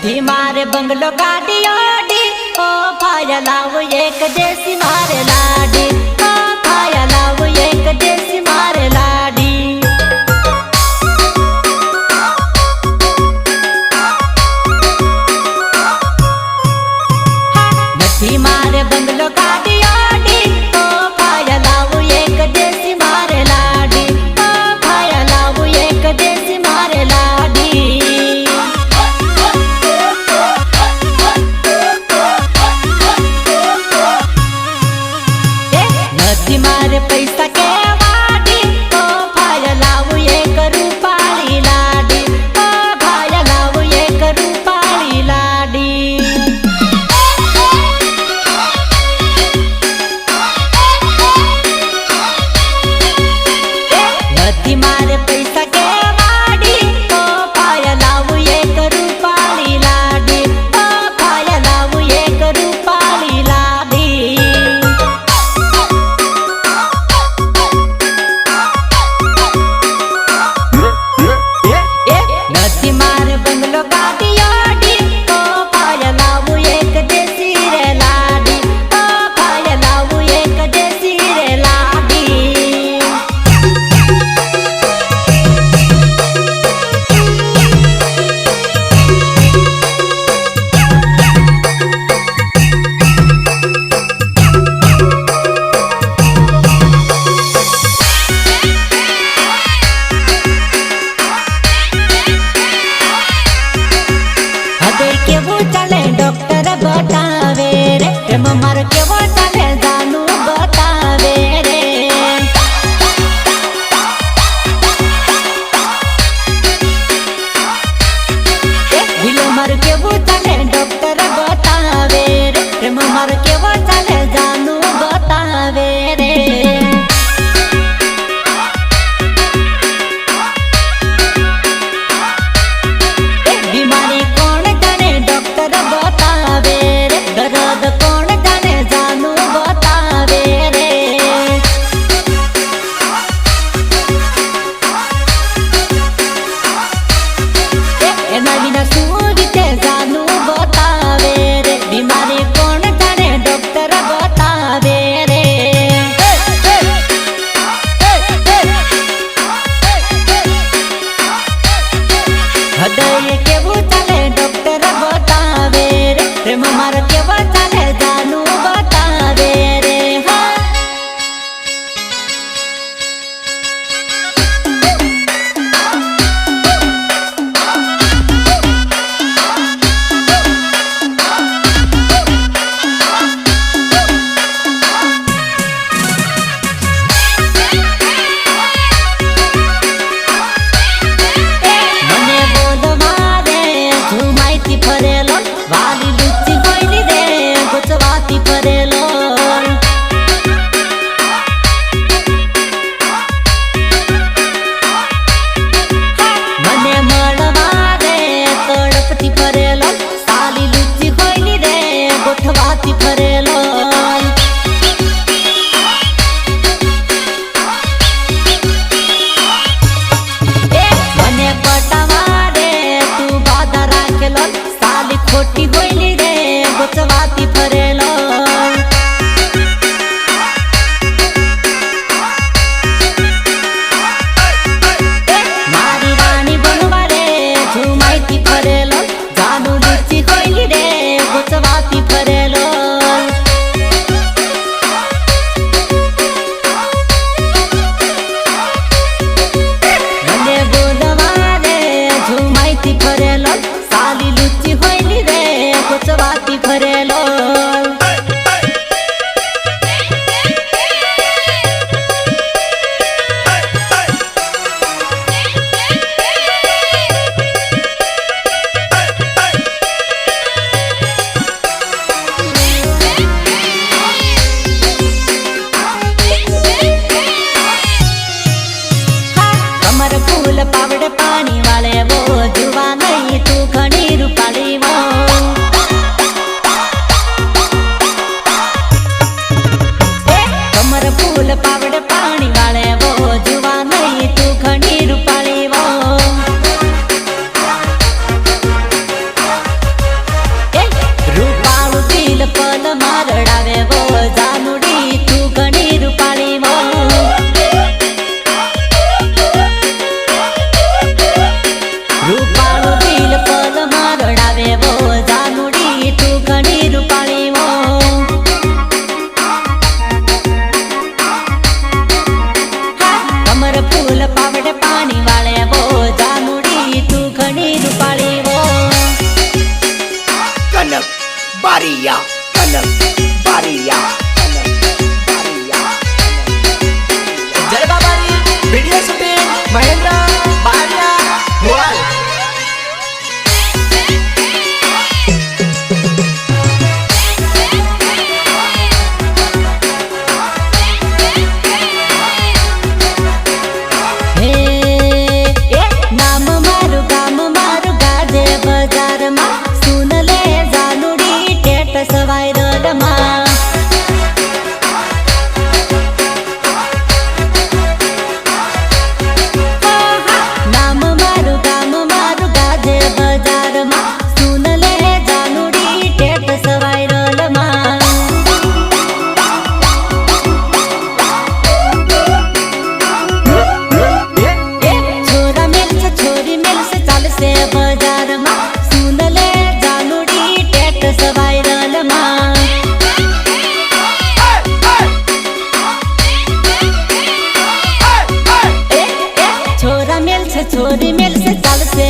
નથી મારે બંગલો ગાડી ઓડી ઓ ફાયા લાવ એક દેશી મારે લાડી ઓ ફાયા લાવ એક દેશી મારે લાડી નથી મારે બંગલો ગાડી ઓડી ઓ ફાયા લાવ એક દેશી મારે લાડી ઓ ફાયા લાવ એક દેશી મારે લાડી मारे पैसा के वाडी ओ भाया लाव एक रूपाली लाडी ओ भाया लाव एक रूपाली लाडी नथी मारे पैसा के वाडी ओ भाया लाव एक रूपाली लाडी ओ भाया लाव एक रूपाली लाडी मारे बंगलो गाड़ी ओडी ओ भाया लाव एक देसी रे लाडी ओ भाया लाव एक देसी रे लाडी केवो चले डॉक्टर बतावे रे प्रेम मार केवो चले जानू बतावे रे दिल मार केवो चले डॉक्टर बतावे रे प्रेम मार केवो चले जानू बतावे रे बीमारी कौन डॉक्टर बतावे रे दर्द कौन जाने जानू बतावे रे एना बिना सुनते जानू बतावे रे बीमारी कौन जाने डॉक्टर बतावे रे हृदय केवो चले डॉक्टर बतावे रे प्रेम मार केवो चले जानू बतावे रे फरेलो वाली लुच्ची कोइली दे गुचवाती फरेलो मने मळवा दे तड़पती फरेलो साली लुच्ची कोइली दे गुठवाती फरेलो मने पटावा दे तू बाधा राखेलो साली खोटी होइली रे गुचवाती फरेलो मारी रानी बनवा रे झुमाइती फरेलो जानू लुच्ची होइली रे गुचवाती फरेलो मने बोलवा रे झुमाइती फरेलो साली लुच्ची होइली रे गुचवाती फरेलो कमर फूल पावड़े पानी वाले वो जुआ नहीं तू बारिया बारिया जलगाबारी वीडियो शूटिंग महेंद्र बारिया मोबाइल। छोरी मिल से चाल से